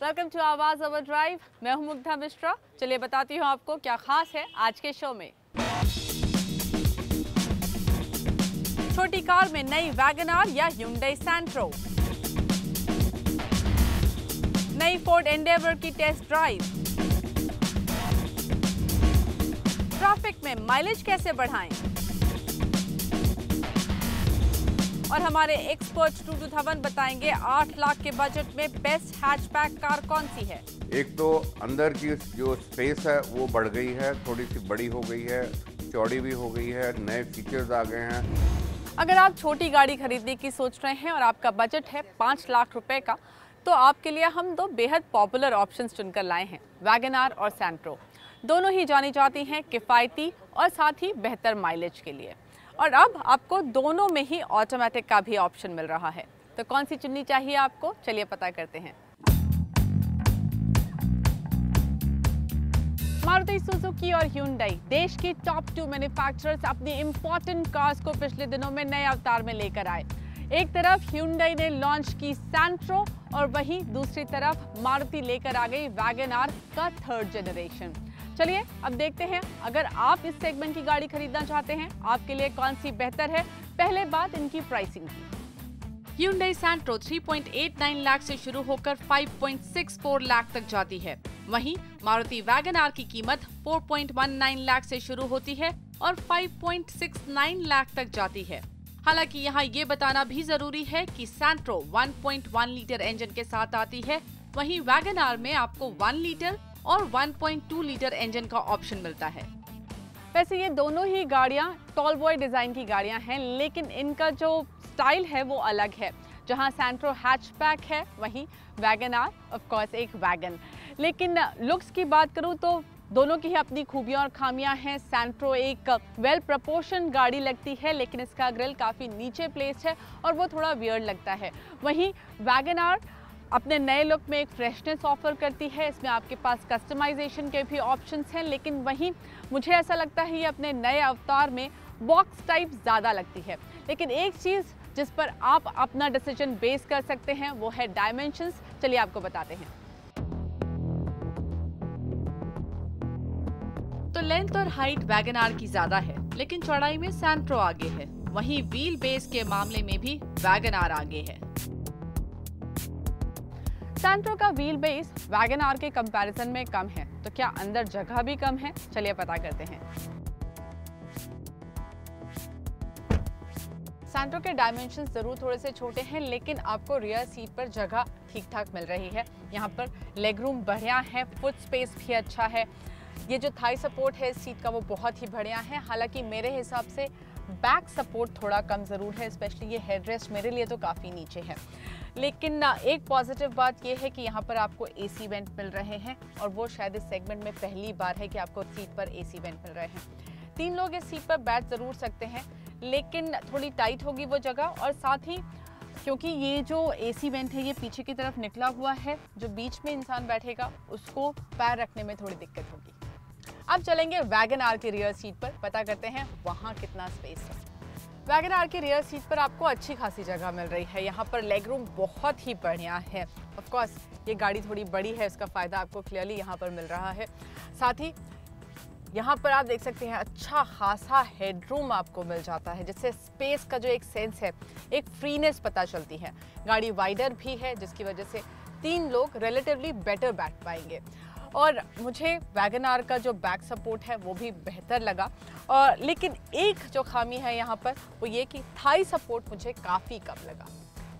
Welcome to आवाज over drive. मैं हूं मुग्धा मिश्रा। चलिए बताती हूं आपको क्या खास है आज के शो में। छोटी कार में नई वैगन आर या Hyundai सैंट्रो, नई फोर्ड एंडेवर की टेस्ट ड्राइव, ट्रैफिक में माइलेज कैसे बढ़ाएं, और हमारे एक्सपर्ट टू धवन बताएंगे 8 लाख के बजट में बेस्ट हैचबैक कार कौन सी है। एक तो अंदर की जो स्पेस है वो बढ़ गई है, थोड़ी सी बड़ी हो गई है, चौड़ी भी हो गई है, नए फीचर्स आ गए हैं। अगर आप छोटी गाड़ी खरीदने की सोच रहे हैं और आपका बजट है 5 लाख रुपए का, तो आपके लिए हम दो बेहद पॉपुलर ऑप्शंस चुनकर लाए हैं, वैगन आर और सैंट्रो। दोनों ही जानी जाती हैं किफ़ायती और साथ ही बेहतर माइलेज के लिए, और अब आपको दोनों में ही ऑटोमेटिक का भी ऑप्शन मिल रहा है। तो कौन सी चुननी चाहिए आपको, चलिए पता करते हैं। मारुति सुजुकी और Hyundai देश की टॉप 2 मैन्युफैक्चरर्स अपनी इंपॉर्टेंट कार्स को पिछले दिनों में नए अवतार में लेकर आए। एक तरफ Hyundai ने लॉन्च की सैंट्रो और वहीं दूसरी तरफ मारुति लेकर आ गई वैगन आर का 3rd जनरेशन। चलिए अब देखते हैं, अगर आप इस सेगमेंट की गाड़ी खरीदना चाहते हैं आपके लिए कौन सी बेहतर है। पहले बात इनकी प्राइसिंग की। Hyundai सैंट्रो 3.89 लाख से शुरू होकर 5.64 लाख तक जाती है। वहीं मारुति वैगन आर की कीमत 4.19 लाख से शुरू होती है और 5.69 लाख तक जाती है। हालांकि यहाँ ये बताना भी जरूरी है कि सैंट्रो 1.1 लीटर इंजन के साथ आती है, वहीं वैगन आर में आपको 1 लीटर और 1.2 लीटर इंजन का ऑप्शन मिलता है। वैसे ये दोनों ही गाड़ियां टॉल बॉय डिजाइन की गाड़ियां हैं, लेकिन इनका जो स्टाइल है वो अलग है। जहां सैंट्रो हैचबैक है, वहीं वैगन आर ऑफ कोर्स एक वैगन। लेकिन लुक्स की बात करूं तो दोनों की ही अपनी खूबियां और खामियां हैं। सैंट्रो एक वेल प्रपोर्शन गाड़ी लगती है, लेकिन इसका ग्रिल काफ़ी नीचे प्लेस्ड है और वो थोड़ा वियर्ड लगता है। वहीं वैगन आर अपने नए लुक में एक फ्रेशनेस ऑफर करती है। इसमें आपके पास कस्टमाइजेशन के भी ऑप्शंस हैं, लेकिन वहीं मुझे ऐसा लगता है ये अपने नए अवतार में बॉक्स टाइप ज़्यादा लगती है। लेकिन एक चीज़ जिस पर आप अपना डिसीजन बेस कर सकते हैं वो है डायमेंशंस। चलिए आपको बताते हैं। तो लेंथ और हाइट वैगन आर की ज्यादा है, लेकिन चौड़ाई में सैंट्रो आगे है। वहीं व्हील बेस के मामले में भी वैगन आर आगे है। सैंट्रो का व्हील बेस वैगन आर के कंपैरिजन में कम है, तो क्या अंदर जगह भी कम है? चलिए पता करते हैं। सैंट्रो के डायमेंशंस जरूर थोड़े से छोटे हैं, लेकिन आपको रियर सीट पर जगह ठीक ठाक मिल रही है। यहाँ पर लेग रूम बढ़िया है, फुट स्पेस भी अच्छा है। ये जो थाई सपोर्ट है इस सीट का वो बहुत ही बढ़िया है। हालांकि मेरे हिसाब से बैक सपोर्ट थोड़ा कम ज़रूर है, स्पेशली ये हेडरेस्ट मेरे लिए तो काफ़ी नीचे है। लेकिन एक पॉजिटिव बात ये है कि यहाँ पर आपको एसी वेंट मिल रहे हैं, और वो शायद इस सेगमेंट में पहली बार है कि आपको सीट पर एसी वेंट मिल रहे हैं। 3 लोग इस सीट पर बैठ ज़रूर सकते हैं, लेकिन थोड़ी टाइट होगी वो जगह, और साथ ही क्योंकि ये जो एसी वेंट है ये पीछे की तरफ निकला हुआ है, जो बीच में इंसान बैठेगा उसको पैर रखने में थोड़ी दिक्कत होगी। अब चलेंगे वैगन आर की रियर सीट पर, पता करते हैं वहाँ कितना स्पेस है। वैगन आर की रियर सीट पर आपको अच्छी खासी जगह मिल रही है। यहाँ पर लेग रूम बहुत ही बढ़िया है। ऑफ कोर्स ये गाड़ी थोड़ी बड़ी है, इसका फ़ायदा आपको क्लियरली यहाँ पर मिल रहा है। साथ ही यहाँ पर आप देख सकते हैं अच्छा खासा हेडरूम आपको मिल जाता है, जिससे स्पेस का जो एक सेंस है, एक फ्रीनेस पता चलती है। गाड़ी वाइडर भी है, जिसकी वजह से 3 लोग रिलेटिवली बेटर बैठ पाएंगे। और मुझे वैगन आर का जो बैक सपोर्ट है वो भी बेहतर लगा, और लेकिन एक जो खामी है यहाँ पर वो ये कि थाई सपोर्ट मुझे काफ़ी कम लगा।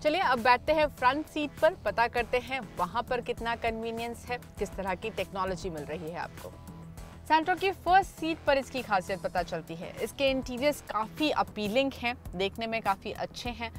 चलिए अब बैठते हैं फ्रंट सीट पर, पता करते हैं वहाँ पर कितना कन्वीनियंस है, किस तरह की टेक्नोलॉजी मिल रही है आपको। सैंट्रो की फर्स्ट सीट पर इसकी खासियत पता चलती है। इसके इंटीरियर्स काफ़ी अपीलिंग हैं, देखने में काफ़ी अच्छे हैं।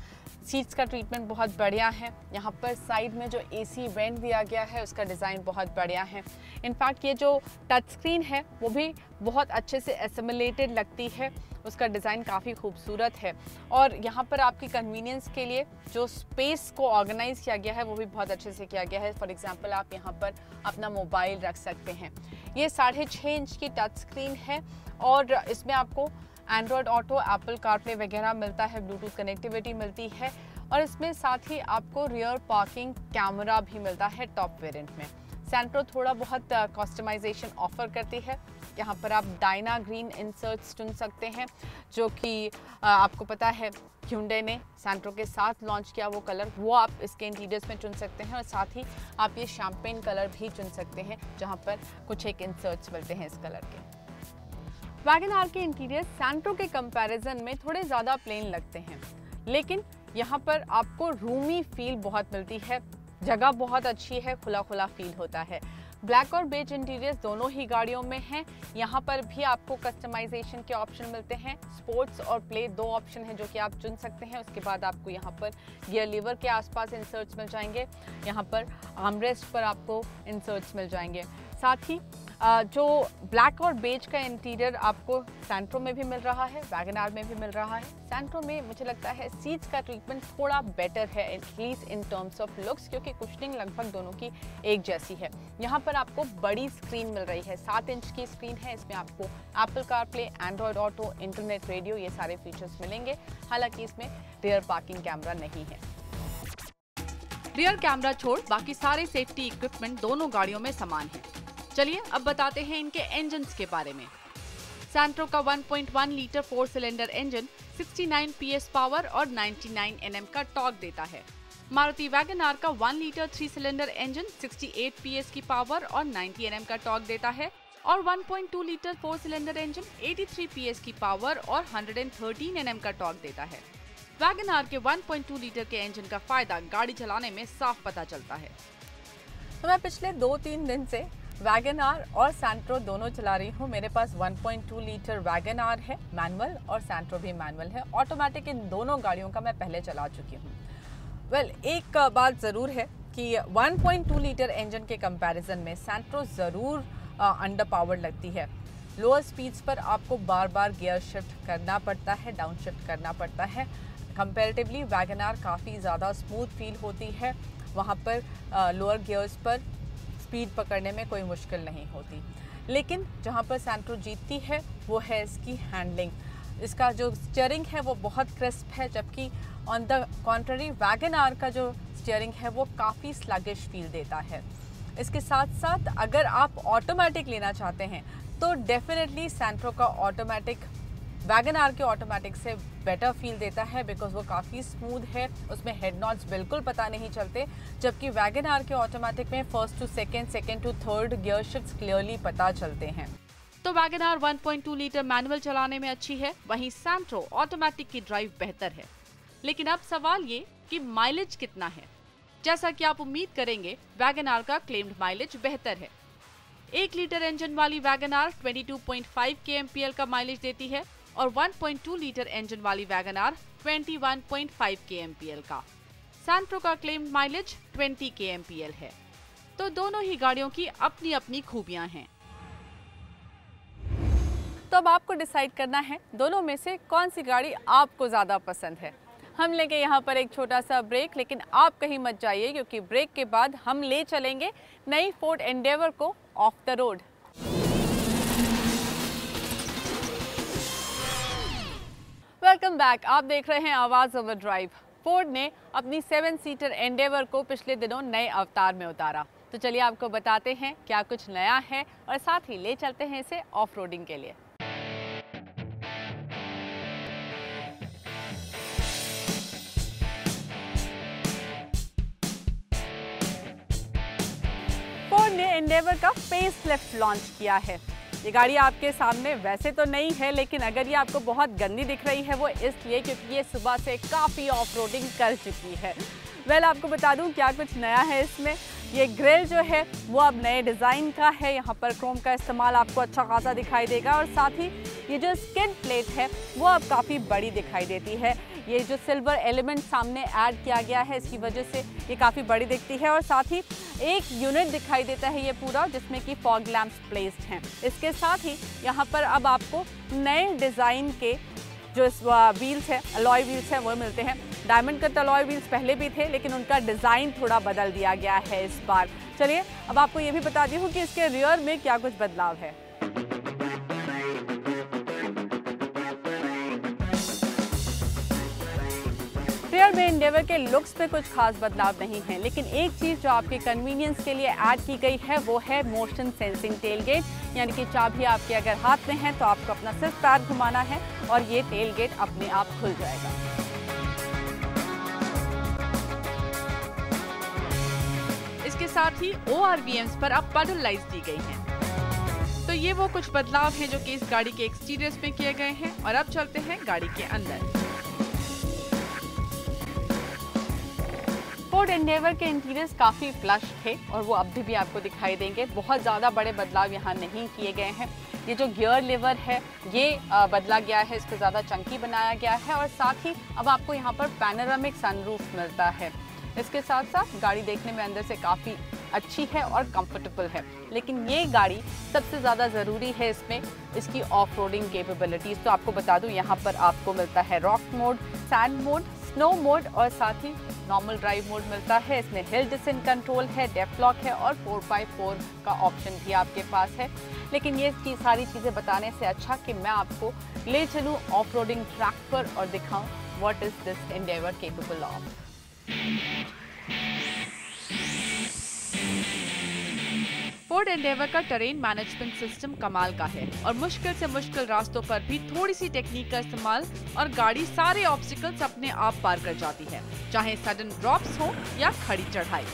सीट्स का ट्रीटमेंट बहुत बढ़िया है। यहाँ पर साइड में जो एसी वेंट दिया गया है उसका डिज़ाइन बहुत बढ़िया है। इनफैक्ट ये जो टच स्क्रीन है वो भी बहुत अच्छे से एसिमुलेटेड लगती है, उसका डिज़ाइन काफ़ी खूबसूरत है। और यहाँ पर आपकी कन्वीनियंस के लिए जो स्पेस को ऑर्गेनाइज किया गया है वो भी बहुत अच्छे से किया गया है। फॉर एग्जांपल आप यहाँ पर अपना मोबाइल रख सकते हैं। ये 6.5 इंच की टच स्क्रीन है, और इसमें आपको एंड्रॉयड ऑटो, एप्पल कारप्ले वगैरह मिलता है, ब्लूटूथ कनेक्टिविटी मिलती है, और इसमें साथ ही आपको रियर पार्किंग कैमरा भी मिलता है टॉप वेरिएंट में। सेंट्रो थोड़ा बहुत कस्टमाइजेशन ऑफर करती है। यहाँ पर आप डायना ग्रीन इंसर्ट्स चुन सकते हैं, जो कि आपको पता है Hyundai ने सेंट्रो के साथ लॉन्च किया वो कलर, वो आप इसके इंटीरियर्स में चुन सकते हैं। और साथ ही आप ये शैम्पेन कलर भी चुन सकते हैं, जहाँ पर कुछ एक इंसर्ट्स मिलते हैं इस कलर के। वैगन आर के इंटीरियर सेंट्रो के कंपैरिजन में थोड़े ज़्यादा प्लेन लगते हैं, लेकिन यहाँ पर आपको रूमी फील बहुत मिलती है। जगह बहुत अच्छी है, खुला खुला फील होता है। ब्लैक और बेज इंटीरियर्स दोनों ही गाड़ियों में हैं। यहाँ पर भी आपको कस्टमाइजेशन के ऑप्शन मिलते हैं। स्पोर्ट्स और प्ले दो ऑप्शन हैं जो कि आप चुन सकते हैं। उसके बाद आपको यहाँ पर गियर लीवर के आसपास इंसर्ट्स मिल जाएंगे। यहाँ पर आर्मरेस्ट पर आपको इंसर्ट्स मिल जाएंगे। साथ ही जो ब्लैक और बेज का इंटीरियर आपको सेंट्रो में भी मिल रहा है, वैगन आर में भी मिल रहा है। सेंट्रो में मुझे लगता है सीट्स का ट्रीटमेंट थोड़ा बेटर है, at least in terms of looks, क्योंकि कुशनिंग लगभग दोनों की एक जैसी है। यहाँ पर आपको बड़ी स्क्रीन मिल रही है, 7 इंच की स्क्रीन है। इसमें आपको Apple CarPlay, Android auto, internet radio, ये सारे फीचर्स मिलेंगे। हालांकि इसमें रियर पार्किंग कैमरा नहीं है। रियर कैमरा छोड़ बाकी सारे सेफ्टी इक्विपमेंट दोनों गाड़ियों में समान है। चलिए अब बताते हैं इनके इंजन्स के बारे में। सेंट्रो का 1.1 litre 4 cylinder engine 69 PS power और 99 Nm का टॉर्क देता है। मारुति वैगन आर का 1 लीटर 3 सिलेंडर इंजन 68 PS की पावर और 90 Nm का टॉर्क देता है और 1.2 लीटर 4 सिलेंडर इंजन 83 PS की पावर और 113 Nm का टॉर्क देता है। वैगन आर के 1.2 लीटर के इंजन का फायदा गाड़ी चलाने में साफ पता चलता है। तो मैं पिछले 2-3 दिन से वैगन आर और सेंट्रो दोनों चला रही हूँ। मेरे पास 1.2 लीटर वैगन आर है मैनुअल और सेंट्रो भी मैनुअल है। ऑटोमेटिक इन दोनों गाड़ियों का मैं पहले चला चुकी हूँ। एक बात ज़रूर है कि 1.2 लीटर इंजन के कंपैरिजन में सेंट्रो ज़रूर अंडर पावर्ड लगती है। लोअर स्पीड्स पर आपको बार बार गियर शिफ्ट करना पड़ता है, डाउन शिफ्ट करना पड़ता है। कंपैरेटिवली वैगन आर काफ़ी ज़्यादा स्मूथ फील होती है। वहाँ पर लोअर गियर्स पर स्पीड पकड़ने में कोई मुश्किल नहीं होती। लेकिन जहाँ पर सेंट्रो जीतती है वो है इसकी हैंडलिंग। इसका जो स्टीयरिंग है वो बहुत क्रिस्प है, जबकि on the contrary Wagon R का जो स्टीयरिंग है वो काफ़ी स्लगिश फील देता है। इसके साथ साथ अगर आप ऑटोमेटिक लेना चाहते हैं तो डेफिनेटली सेंट्रो का ऑटोमेटिक वैगन आर के ऑटोमेटिक से बेटर फील देता है, बिकॉज वो काफ़ी स्मूथ है। उसमें हेड नॉट्स बिल्कुल पता नहीं चलते, जबकि वैगन आर के ऑटोमेटिक में first to second, second to third gear shifts clearly पता चलते हैं। तो वैगन आर 1.2 लीटर मैनुअल चलाने में अच्छी है, वहीं सेंट्रो ऑटोमेटिक की ड्राइव बेहतर है। लेकिन अब सवाल ये कि माइलेज कितना है। जैसा कि आप उम्मीद करेंगे, वैगन आर का क्लेम्ड माइलेज बेहतर है। 1 लीटर इंजन वाली वैगन आर 22.5 kmpl का माइलेज देती है और 1.2 लीटर इंजन वाली वैगन आर 21.5 kmpl का। सेंट्रो का क्लेम्ड माइलेज 20 kmpl है। तो दोनों ही गाड़ियों की अपनी अपनी खूबियां हैं। तो अब आपको डिसाइड करना है दोनों में से कौन सी गाड़ी आपको ज़्यादा पसंद है। हम लेंगे यहाँ पर एक छोटा सा ब्रेक, लेकिन आप कहीं मत जाइए, क्योंकि ब्रेक के बाद हम ले चलेंगे नई फोर्ड एंडेवर को of the road. Welcome back. आप देख रहे हैं आवाज़ ओवर ड्राइव। फोर्ड ने अपनी 7 सीटर एंडेवर को पिछले दिनों नए अवतार में उतारा। तो चलिए आपको बताते हैं क्या कुछ नया है और साथ ही ले चलते हैं इसे ऑफ रोडिंग के लिए। फोर्ड ने एंडेवर का फेसलिफ्ट लॉन्च किया है। ये गाड़ी आपके सामने वैसे तो नहीं है, लेकिन अगर ये आपको बहुत गंदी दिख रही है वो इसलिए क्योंकि ये सुबह से काफ़ी ऑफ रोडिंग कर चुकी है। आपको बता दूं क्या कुछ नया है इसमें। ये ग्रिल जो है वो अब नए डिज़ाइन का है। यहाँ पर क्रोम का इस्तेमाल आपको अच्छा खासा दिखाई देगा और साथ ही ये जो स्किड प्लेट है वो अब काफ़ी बड़ी दिखाई देती है। ये जो सिल्वर एलिमेंट सामने ऐड किया गया है इसकी वजह से ये काफ़ी बड़ी दिखती है और साथ ही एक यूनिट दिखाई देता है ये पूरा, जिसमें कि फॉग लैंप्स प्लेस्ड हैं। इसके साथ ही यहाँ पर अब आपको नए डिज़ाइन के जो व्हील्स हैं, अलॉय व्हील्स हैं, वो मिलते हैं। डायमंड कट अलॉय व्हील्स पहले भी थे, लेकिन उनका डिज़ाइन थोड़ा बदल दिया गया है इस बार। चलिए अब आपको ये भी बताती हूँ कि इसके रियर में क्या कुछ बदलाव है। रियर में एंडेवर के लुक्स में कुछ खास बदलाव नहीं है, लेकिन एक चीज़ जो आपके कन्वीनियंस के लिए ऐड की गई है वो है मोशन सेंसिंग टेलगेट, यानी कि चाबी आपके अगर हाथ में है तो आपको अपना सिर्फ पैर घुमाना है और ये टेलगेट अपने आप खुल जाएगा। इसके साथ ही ORVMs पर अब पडल लाइट्स दी गई हैं। तो ये वो कुछ बदलाव हैं जो कि इस गाड़ी के एक्सटीरियर्स में किए गए हैं। और अब चलते हैं गाड़ी के अंदर। फोर्ड एंडेवर के इंटीरियर्स काफ़ी फ्लश थे और वो अभी भी आपको दिखाई देंगे। बहुत ज़्यादा बड़े बदलाव यहाँ नहीं किए गए हैं। ये जो गियर लीवर है ये बदला गया है, इसको ज़्यादा चंकी बनाया गया है और साथ ही अब आपको यहाँ पर पैनोरामिक सनरूफ मिलता है। इसके साथ साथ गाड़ी देखने में अंदर से काफ़ी अच्छी है और कंफर्टेबल है, लेकिन ये गाड़ी सबसे ज़्यादा ज़रूरी है इसमें इसकी ऑफ रोडिंग केपेबिलिटीज़। तो आपको बता दूं यहाँ पर आपको मिलता है rock mode, sand mode, snow mode और साथ ही नॉर्मल ड्राइव मोड मिलता है। इसमें हिल डिसेंट कंट्रोल है, डेप्थ लॉक है और 4x4 का ऑप्शन भी आपके पास है। लेकिन ये सारी चीज़ें बताने से अच्छा कि मैं आपको ले चलूँ ऑफ रोडिंग ट्रैक पर और दिखाऊँ what is this Endeavour capable of. Ford Endeavour का टेरेन मैनेजमेंट सिस्टम कमाल का है और मुश्किल से मुश्किल रास्तों पर भी थोड़ी सी टेक्निक का इस्तेमाल और गाड़ी सारे ऑब्स्टिकल्स अपने आप पार कर जाती है, चाहे सडन ड्रॉप्स हो या खड़ी चढ़ाई।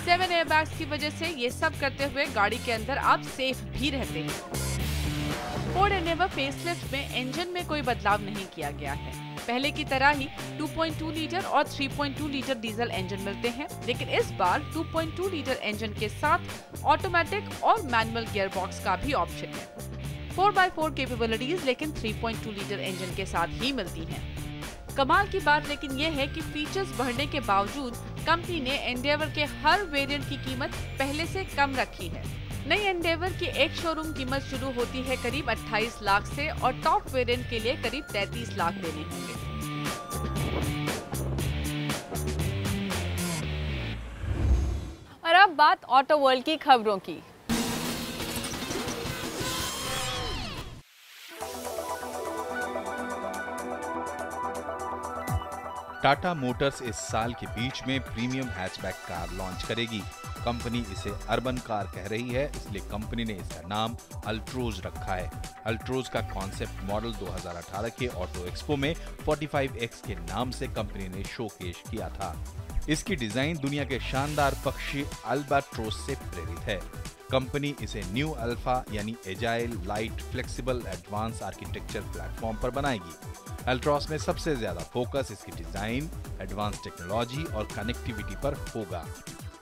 7 एयरबैग्स की वजह से ये सब करते हुए गाड़ी के अंदर आप सेफ भी रहते हैं। फोर्ड एंडेवर फेसलिफ्ट में इंजन में कोई बदलाव नहीं किया गया है। पहले की तरह ही 2.2 लीटर और 3.2 लीटर डीजल इंजन मिलते हैं, लेकिन इस बार 2.2 लीटर इंजन के साथ ऑटोमेटिक और मैनुअल गियरबॉक्स का भी ऑप्शन है। 4x4 कैपेबिलिटीज लेकिन 3.2 लीटर इंजन के साथ ही मिलती हैं। कमाल की बात लेकिन ये है कि फीचर्स बढ़ने के बावजूद कंपनी ने एंडेवर के हर वेरिएंट की कीमत पहले से कम रखी है। नई एंडेवर की एक शोरूम कीमत शुरू होती है करीब 28 लाख से और टॉप वेरिएंट के लिए करीब 33 लाख देने होंगे। और अब बात ऑटो वर्ल्ड की खबरों की। टाटा मोटर्स इस साल के बीच में प्रीमियम हैचबैक कार लॉन्च करेगी। कंपनी इसे अर्बन कार कह रही है, इसलिए कंपनी ने इसका नाम अल्ट्रोज रखा है। अल्ट्रोज का कॉन्सेप्ट मॉडल 2018 के ऑटो एक्सपो में 45X के नाम से कंपनी ने शोकेस किया था। इसकी डिजाइन दुनिया के शानदार पक्षी अल्बाट्रोस से प्रेरित है। कंपनी इसे न्यू अल्फा यानी agile, light, flexible, advance architecture platform पर बनाएगी। अल्ट्रोस में सबसे ज्यादा फोकस इसकी डिजाइन, एडवांस टेक्नोलॉजी और कनेक्टिविटी पर होगा।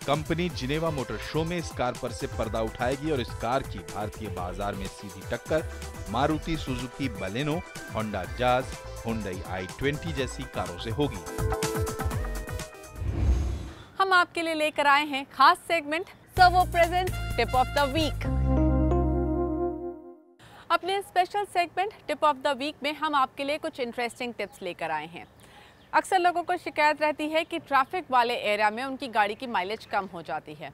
कंपनी जिनेवा मोटर शो में इस कार पर से पर्दा उठाएगी और इस कार की भारतीय बाजार में सीधी टक्कर मारुति सुजुकी बलेनो, होंडा जाज, हुंडई i20 जैसी कारों से होगी। हम आपके लिए लेकर आए हैं खास segment Servo present tip of the week. अपने special segment tip of the week में हम आपके लिए कुछ इंटरेस्टिंग टिप्स लेकर आए हैं। अक्सर लोगों को शिकायत रहती है कि ट्रैफिक वाले एरिया में उनकी गाड़ी की माइलेज कम हो जाती है।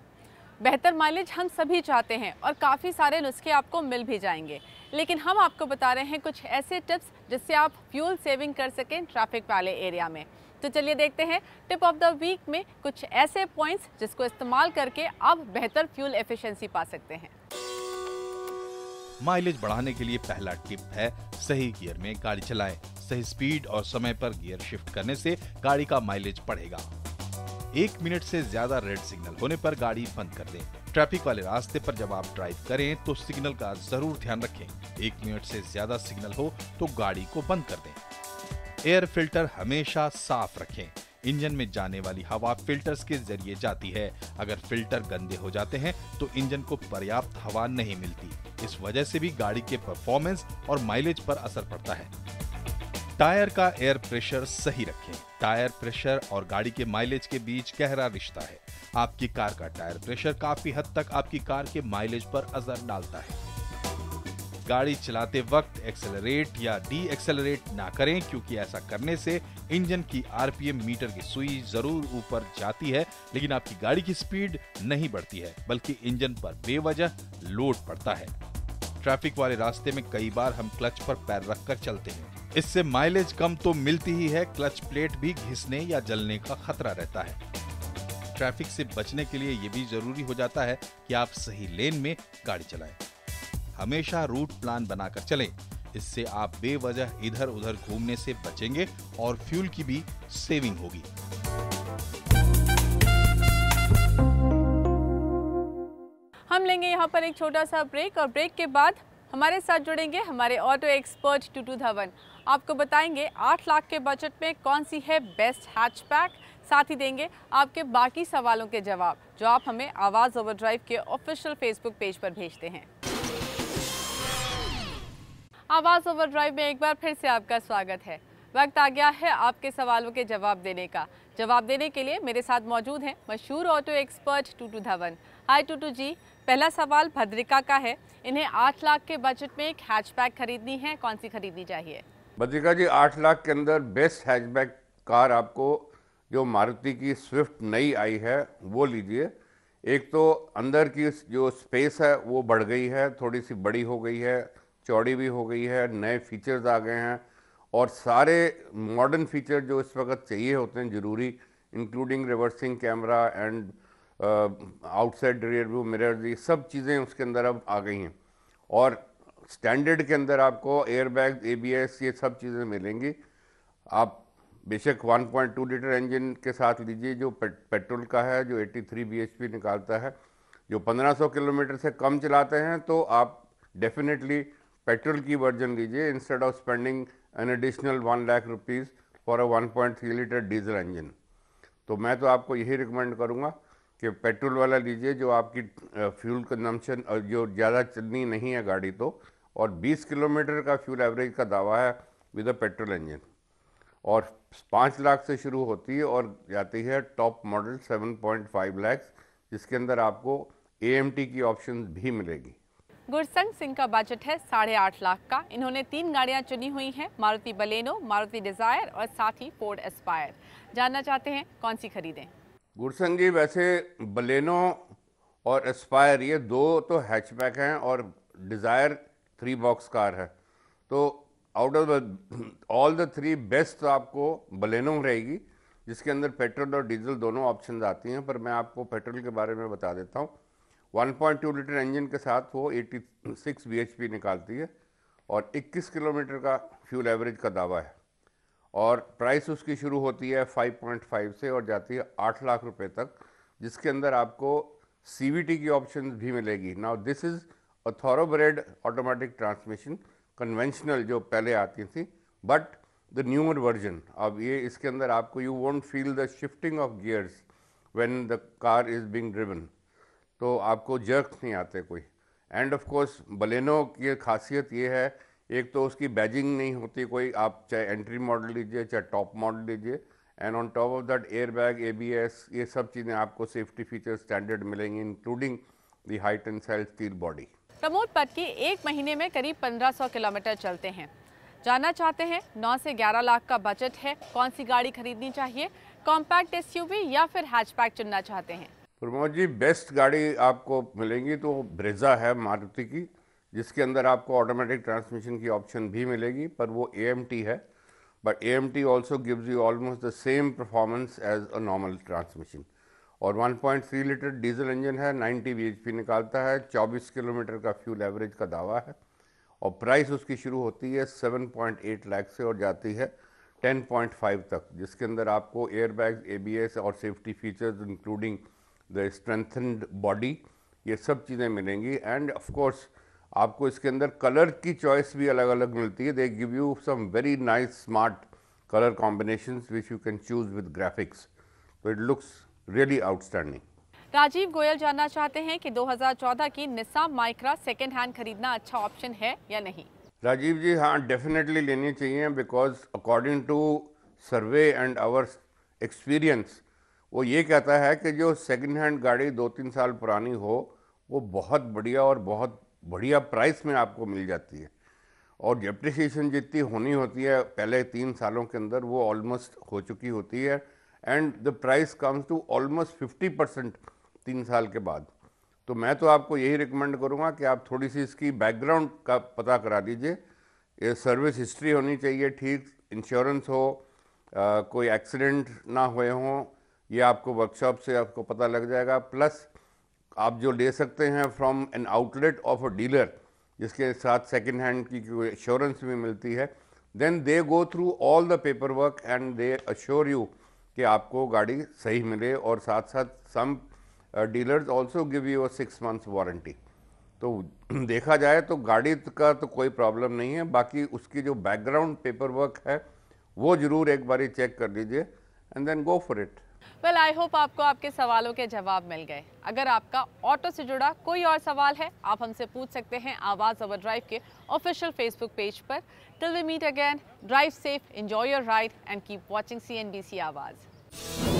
बेहतर माइलेज हम सभी चाहते हैं और काफ़ी सारे नुस्खे आपको मिल भी जाएंगे, लेकिन हम आपको बता रहे हैं कुछ ऐसे टिप्स जिससे आप फ्यूल सेविंग कर सकें ट्रैफिक वाले एरिया में। तो चलिए देखते हैं टिप ऑफ द वीक में कुछ ऐसे पॉइंट्स जिसको इस्तेमाल करके आप बेहतर फ्यूल एफिशिएंसी पा सकते हैं। माइलेज बढ़ाने के लिए पहला टिप है सही गियर में गाड़ी चलाएं। सही स्पीड और समय पर गियर शिफ्ट करने से गाड़ी का माइलेज बढ़ेगा। 1 मिनट से ज्यादा रेड सिग्नल होने पर गाड़ी बंद कर दें। ट्रैफिक वाले रास्ते पर जब आप ड्राइव करें तो सिग्नल का जरूर ध्यान रखें। 1 मिनट से ज्यादा सिग्नल हो तो गाड़ी को बंद कर दें। एयर फिल्टर हमेशा साफ रखें। इंजन में जाने वाली हवा फिल्टर्स के जरिए जाती है। अगर फिल्टर गंदे हो जाते हैं तो इंजन को पर्याप्त हवा नहीं मिलती। इस वजह से भी गाड़ी के परफॉर्मेंस और माइलेज पर असर पड़ता है। टायर का एयर प्रेशर सही रखें। टायर प्रेशर और गाड़ी के माइलेज के बीच गहरा रिश्ता है। आपकी कार का टायर प्रेशर काफी हद तक आपकी कार के माइलेज पर असर डालता है। गाड़ी चलाते वक्त एक्सेलरेट या डी एक्सेलरेट ना करें, क्योंकि ऐसा करने से इंजन की आरपीएम मीटर की सुई जरूर ऊपर जाती है, लेकिन आपकी गाड़ी की स्पीड नहीं बढ़ती है, बल्कि इंजन पर बेवजह लोड पड़ता है। ट्रैफिक वाले रास्ते में कई बार हम क्लच पर पैर रखकर चलते हैं। इससे माइलेज कम तो मिलती ही है, क्लच प्लेट भी घिसने या जलने का खतरा रहता है। ट्रैफिक से बचने के लिए यह भी जरूरी हो जाता है कि आप सही लेन में गाड़ी चलाएं। हमेशा रूट प्लान बनाकर चलें, इससे आप बेवजह इधर उधर घूमने से बचेंगे और फ्यूल की भी सेविंग होगी। हम लेंगे यहाँ पर एक छोटा सा ब्रेक और ब्रेक के बाद हमारे साथ जुड़ेंगे हमारे ऑटो एक्सपर्ट टूटू धवन। आपको बताएंगे 8 लाख के बजट में कौन सी है बेस्ट हैचबैक, साथ ही देंगे आपके बाकी सवालों के जवाब जो आप हमें आवाज़ ओवरड्राइव के ऑफिशियल फेसबुक पेज पर भेजते हैं। आवाज़ ओवरड्राइव में एक बार फिर से आपका स्वागत है। वक्त आ गया है आपके सवालों के जवाब देने का। जवाब देने के लिए मेरे साथ मौजूद हैं मशहूर ऑटो एक्सपर्ट टूटू धवन। हाय टूटू जी, पहला सवाल भद्रिका का है। इन्हें 8 लाख के बजट में एक हैचबैक खरीदनी है, कौन सी खरीदनी चाहिए? भद्रिका जी, 8 लाख के अंदर बेस्ट हैचबैक कार आपको जो मारुति की स्विफ्ट नई आई है वो लीजिए। एक तो अंदर की जो स्पेस है वो बढ़ गई है, थोड़ी सी बड़ी हो गई है, चौड़ी भी हो गई है, नए फीचर्स आ गए हैं और सारे मॉडर्न फीचर जो इस वक्त चाहिए होते हैं ज़रूरी, including reversing camera and outside rear view mirror, ये सब चीज़ें उसके अंदर अब आ गई हैं। और स्टैंडर्ड के अंदर आपको एयरबैग, ABS, ये सब चीज़ें मिलेंगी। आप बेशक 1.2 लीटर इंजन के साथ लीजिए जो पेट्रोल का है, जो 83 bhp निकालता है। जो 1500 किलोमीटर से कम चलाते हैं तो आप डेफिनेटली पेट्रोल की वर्जन लीजिए instead of spending an additional 1 lakh rupees for a 1.3 litre diesel engine. तो मैं तो आपको यही रिकमेंड करूँगा कि पेट्रोल वाला लीजिए जो आपकी फ्यूल कंजम्पशन जो ज़्यादा चलनी नहीं है गाड़ी तो, और 20 किलोमीटर का फ्यूल एवरेज का दावा है विद अ पेट्रोल इंजन, और 5 लाख से शुरू होती है और जाती है टॉप मॉडल 7.5 लाख, जिसके अंदर आपको AMT की ऑप्शन भी मिलेगी। गुरसंग सिंह का बजट है 8.5 लाख का। इन्होंने 3 गाड़ियां चुनी हुई हैं, मारुति बलेनो, मारुति डिजायर और साथ ही फोर्ड एस्पायर। जानना चाहते हैं कौन सी खरीदें? गुरसंग जी, वैसे बलेनो और एस्पायर ये दो तो हैचबैक हैं और डिज़ायर 3 बॉक्स कार है, तो out of all the 3 best तो आपको बलेनो रहेगी, जिसके अंदर पेट्रोल और डीजल दोनों ऑप्शंस आती हैं। पर मैं आपको पेट्रोल के बारे में बता देता हूँ। 1.2 लीटर इंजन के साथ वो 86 bhp निकालती है और 21 किलोमीटर का फ्यूल एवरेज का दावा है, और प्राइस उसकी शुरू होती है 5.5 से और जाती है 8 लाख रुपए तक, जिसके अंदर आपको CVT की ऑप्शन भी मिलेगी। Now this is a thoroughbred automatic transmission, conventional जो पहले आती थी, बट द न्यूअर वर्जन। अब ये इसके अंदर आपको you won't feel the shifting of gears when the car is being driven, तो आपको जर्क नहीं आते कोई। एंड ऑफ कोर्स बलेनो की खासियत ये है, एक तो उसकी बैजिंग नहीं होती कोई, आप चाहे एंट्री मॉडल लीजिए चाहे टॉप मॉडल लीजिए, and on top of that airbag, ABS, ये सब चीज़ें आपको सेफ्टी फीचर स्टैंडर्ड मिलेंगी, including the high tensile steel body. Pramod Patki 1 महीने में करीब 1500 किलोमीटर चलते हैं। जानना चाहते हैं 9 से 11 लाख का बजट है, कौन सी गाड़ी खरीदनी चाहिए? कॉम्पैक्ट SUV या फिर हैचबैक चुनना चाहते हैं? प्रमोद जी, बेस्ट गाड़ी आपको मिलेंगी तो ब्रेजा है मारुति की, जिसके अंदर आपको ऑटोमेटिक ट्रांसमिशन की ऑप्शन भी मिलेगी, पर वो AMT है, but AMT also gives you almost the same performance as a normal transmission. और 1.3 लीटर डीजल इंजन है, 90 bhp निकालता है, 24 किलोमीटर का फ्यूल एवरेज का दावा है, और प्राइस उसकी शुरू होती है 7.8 लाख से और जाती है 10.5 तक, जिसके अंदर आपको एयरबैग, ABS और safety features including the strengthened body, ये सब चीज़ें मिलेंगी। एंड ऑफ कोर्स आपको इसके अंदर कलर की चॉइस भी अलग अलग मिलती है। They give you some very nice smart colour combinations which you can choose with graphics, तो it looks really outstanding. Rajeev Goyal जानना चाहते हैं कि 2014 की निसाम माइक्रा सेकेंड हैंड खरीदना अच्छा ऑप्शन है या नहीं? राजीव जी, हाँ, डेफिनेटली लेनी चाहिए, because according to survey and our experience वो ये कहता है कि जो सेकंड हैंड गाड़ी 2-3 साल पुरानी हो वो बहुत बढ़िया और बहुत बढ़िया प्राइस में आपको मिल जाती है, और डेप्रिसिएशन जितनी होनी होती है पहले 3 सालों के अंदर वो ऑलमोस्ट हो चुकी होती है, and the price comes to almost 50% 3 साल के बाद। तो मैं तो आपको यही रिकमेंड करूँगा कि आप थोड़ी सी इसकी बैकग्राउंड का पता करा दीजिए ये सर्विस हिस्ट्री होनी चाहिए ठीक, इंश्योरेंस हो, कोई एक्सीडेंट ना हुए हों, ये आपको वर्कशॉप से आपको पता लग जाएगा। प्लस आप जो ले सकते हैं from an outlet of a dealer, जिसके साथ सेकंड हैंड की इंश्योरेंस भी मिलती है, then they go through all the paper work and they assure you कि आपको गाड़ी सही मिले। और साथ साथ some dealers also give you a 6 months warranty. तो देखा जाए तो गाड़ी का तो कोई प्रॉब्लम नहीं है, बाकी उसकी जो बैकग्राउंड पेपर वर्क है वो जरूर एक बारी चेक कर लीजिए and then go for it. Well, I hope आपको आपके सवालों के जवाब मिल गए। अगर आपका ऑटो से जुड़ा कोई और सवाल है, आप हमसे पूछ सकते हैं आवाज़ ओवर ड्राइव के ऑफिशियल फेसबुक पेज पर। Till we meet again, drive safe, enjoy your ride and keep watching CNBC आवाज़।